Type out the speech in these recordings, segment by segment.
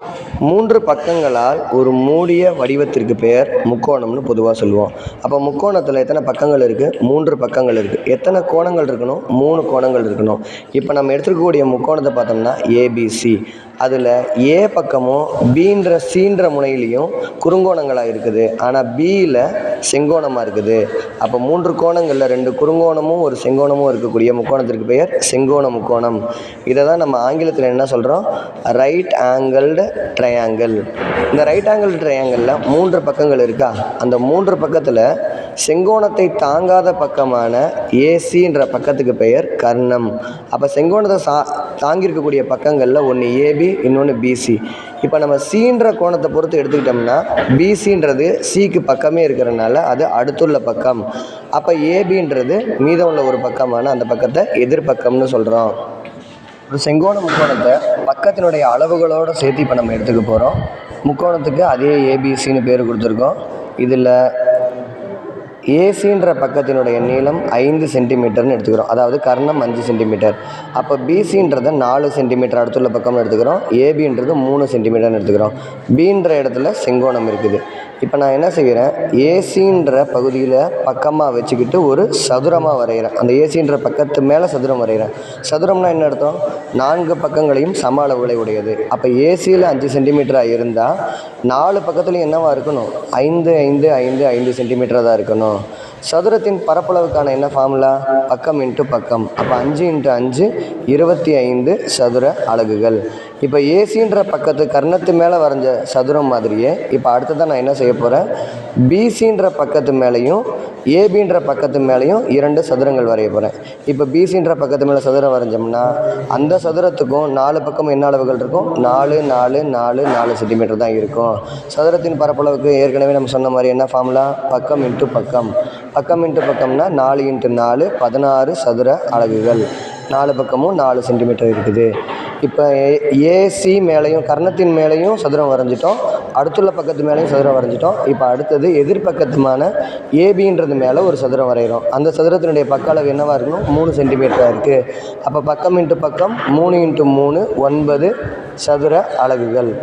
மூன்று பக்கங்களால் ஒரு மூடிய வடிவத்திற்கு பெயர் முக்கோணம்னு பொதுவாக சொல்லுவோம். அப்போ முக்கோணத்தில் எத்தனை பக்கங்கள் இருக்குது? 3 பக்கங்கள் இருக்குது. எத்தனை கோணங்கள் இருக்கணும்? 3 கோணங்கள் இருக்கணும். இப்போ நம்ம எடுத்துக்கக்கூடிய முக்கோணத்தை பார்த்தோம்னா ஏபிசி. அதில் ஏ பக்கமும் சின்ற முனையிலையும் குறுங்கோணங்களாக இருக்குது. ஆனால் பியில் செங்கோணமாக இருக்குது. அப்போ 3 கோணங்களில் 2 குறுங்கோணமும் ஒரு செங்கோணமும் இருக்கக்கூடிய முக்கோணத்திற்கு பெயர் செங்கோண முக்கோணம். இதை தான் நம்ம ஆங்கிலத்தில் என்ன சொல்கிறோம்? Right angled triangle. இந்த ரைட் ஆங்கிள் ட்ரையாங்கிளில் 3 பக்கங்கள் இருக்கா? அந்த 3 பக்கத்தில் செங்கோணத்தை தாங்காத பக்கமான ஏசின்ற பக்கத்துக்கு பெயர் கர்ணம். அப்போ செங்கோணத்தை தாங்கியிருக்கக்கூடிய பக்கங்களில் ஒன்று ஏபி, இன்னொன்று பிசி. இப்போ நம்ம சின்ற கோணத்தை பொறுத்து எடுத்துக்கிட்டோம்னா பிசின்றது சிக்கு பக்கமே இருக்கிறனால அது அடுத்துள்ள பக்கம். அப்போ ஏபின்றது மீதம் உள்ள ஒரு பக்கமான அந்த பக்கத்தை எதிர்பக்கம்னு சொல்கிறோம். ஒரு செங்கோண முக்கோணத்தை பக்கத்தினுடைய அளவுகளோடு சேர்த்து இப்போ நம்ம எடுத்துக்க போகிறோம். முக்கோணத்துக்கு அதே ஏபிசின்னு பேர் கொடுத்துருக்கோம். இதில் ஏசின்ற பக்கத்தினுடைய நீளம் 5 சென்டிமீட்டர்னு எடுத்துக்கிறோம். அதாவது கர்ணம் 5 சென்டிமீட்டர். அப்போ பிசின்றதை 4 சென்டிமீட்டர் அடுத்துள்ள பக்கம்னு எடுத்துக்கிறோம். ஏபின்றது 3 சென்டிமீட்டர்னு எடுத்துக்கிறோம். பின்ற இடத்துல செங்கோணம் இருக்குது. இப்போ நான் என்ன செய்கிறேன்? ஏசின்ற பகுதியில் பக்கமாக வச்சுக்கிட்டு ஒரு சதுரமாக வரைகிறேன். அந்த ஏசின்ற பக்கத்து மேலே சதுரம் வரைகிறேன். சதுரம்னா என்ன அர்த்தம்? 4 பக்கங்களையும் சம அளவுகளை உடையது. அப்போ ஏசியில் 5 சென்டிமீட்டராக இருந்தால் 4 பக்கத்துலையும் என்னவாக இருக்கணும்? 5 5 5 5 சென்டிமீட்டராக தான் இருக்கணும். சதுரத்தின் பரப்பளவுக்கான என்ன ஃபார்முலா? பக்கம் இன்ட்டு பக்கம். அப்போ 5 இன்ட்டு 5 25 சதுர அலகுகள். இப்போ ஏசின்ற பக்கத்து கர்ணத்து மேலே வரைஞ்ச சதுரம் மாதிரியே இப்போ அடுத்ததான் நான் என்ன செய்ய போகிறேன்? பிசின்ற பக்கத்து மேலேயும் ஏபின்ற பக்கத்து மேலேயும் 2 சதுரங்கள் வரைய போகிறேன். இப்போ பிசின்ற பக்கத்து மேலே சதுரம் வரைஞ்சோம்னா அந்த சதுரத்துக்கும் 4 பக்கம் என்ன அளவுகள் இருக்கும்? 4 4 4 4 சென்டிமீட்டர் தான் இருக்கும். சதுரத்தின் பரப்பளவுக்கு ஏற்கனவே நம்ம சொன்ன மாதிரி என்ன ஃபார்முலா? பக்கம் இன்ட்டு பக்கம். பக்கம் இன்ட்டு பக்கம்னா 4 இன்ட்டு 4 16 சதுர அலகுகள். 4 பக்கமும் 4 சென்டிமீட்டர் இருக்குது. இப்போ ஏசி மேலேயும் கர்ணத்தின் மேலேயும் சதுரம் வரைஞ்சிட்டோம். அடுத்துள்ள பக்கத்து மேலேயும் சதுரம் வரைஞ்சிட்டோம். இப்போ அடுத்தது எதிர்பக்கத்துமான ஏபின்றது மேலே ஒரு சதுரம் வரைகிறோம். அந்த சதுரத்தினுடைய பக்க அளவு என்னவாக இருக்கணும்? 3 சென்டிமீட்டராக இருக்குது. அப்போ பக்கம் இன்ட்டு பக்கம் 3 இன்ட்டு 3 9 சதுர அலகுகள்.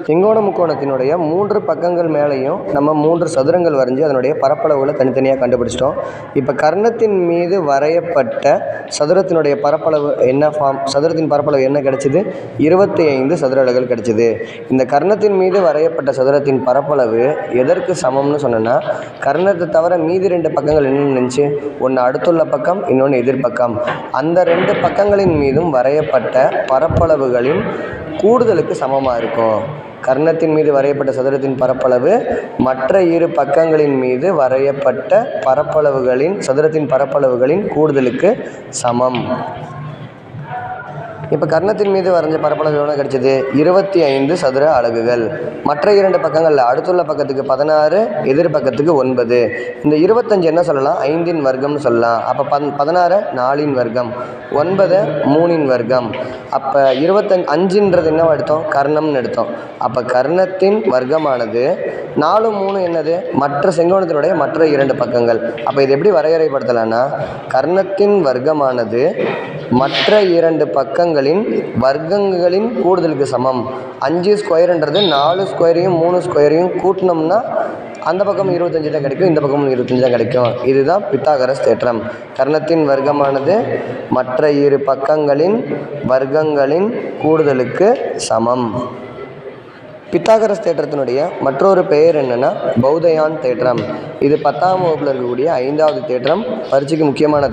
செங்கோண முக்கோணத்தினுடைய 3 பக்கங்கள் மேலேயும் நம்ம 3 சதுரங்கள் வரைஞ்சி அதனுடைய பரப்பளவுகளை தனித்தனியாக கண்டுபிடிச்சிட்டோம். இப்போ கர்ணத்தின் மீது வரையப்பட்ட சதுரத்தினுடைய பரப்பளவு சதுரத்தின் பரப்பளவு என்ன கிடைச்சிது? 25 சதுர அலகுகள் கிடைச்சிது. இந்த கர்ணத்தின் மீது வரையப்பட்ட சதுரத்தின் பரப்பளவு எதற்கு சமம்னு சொன்னோன்னா, கர்ணத்தை தவிர மீதி 2 பக்கங்கள் என்னென்னு நினச்சி? ஒன்று அடுத்துள்ள பக்கம், இன்னொன்று எதிர்பக்கம். அந்த 2 பக்கங்களின் மீதும் வரையப்பட்ட பரப்பளவுகளின் கூடுதலுக்கு சமமாக இருக்கும். கர்ணத்தின் மீது வரையப்பட்ட சதுரத்தின் பரப்பளவு மற்ற 2 பக்கங்களின் மீது வரையப்பட்ட சதுரத்தின் பரப்பளவுகளின் கூடுதலுக்கு சமம். இப்போ கர்ணத்தின் மீது வரைஞ்ச பரப்பளவு எவ்வளோ கிடைச்சிது? 25 சதுர அலகுகள். மற்ற 2 பக்கங்களில் அடுத்துள்ள பக்கத்துக்கு 16, எதிர்பக்கத்துக்கு 9. இந்த 25 என்ன சொல்லலாம்? 5 வர்க்கம்னு சொல்லலாம். அப்போ 16 4 வர்க்கம், 9 3 வர்க்கம். அப்போ 25ன்றது என்னவா எடுத்தோம்? கர்ணம்னு எடுத்தோம். அப்போ கர்ணத்தின் வர்க்கமானது 4 3 என்னது? மற்ற செங்கோணத்தினுடைய மற்ற 2 பக்கங்கள். அப்போ இது எப்படி வரையறைப்படுத்தலான்னா, கர்ணத்தின் வர்க்கமானது மற்ற 2 பக்கங்களின் வர்க்கங்களின் கூடுதலுக்கு சமம். 5 ஸ்கொயர்ன்றது 4 ஸ்கொயரையும் 3 ஸ்கொயரையும் கூட்டினோம்னா அந்த பக்கம் 25 தான் கிடைக்கும், இந்த பக்கமும் 25 தான் கிடைக்கும். இதுதான் பித்தாகரஸ் தேற்றம். கர்ணத்தின் வர்க்கமானது மற்ற 2 பக்கங்களின் வர்க்கங்களின் கூடுதலுக்கு சமம். பித்தாகரஸ் தேற்றத்தினுடைய மற்றொரு பெயர் என்னென்னா பௌதயான் தேற்றம். இது 10ஆம் வகுப்பில் இருக்கக்கூடிய 5வது தேற்றம். பரீட்சைக்கு முக்கியமான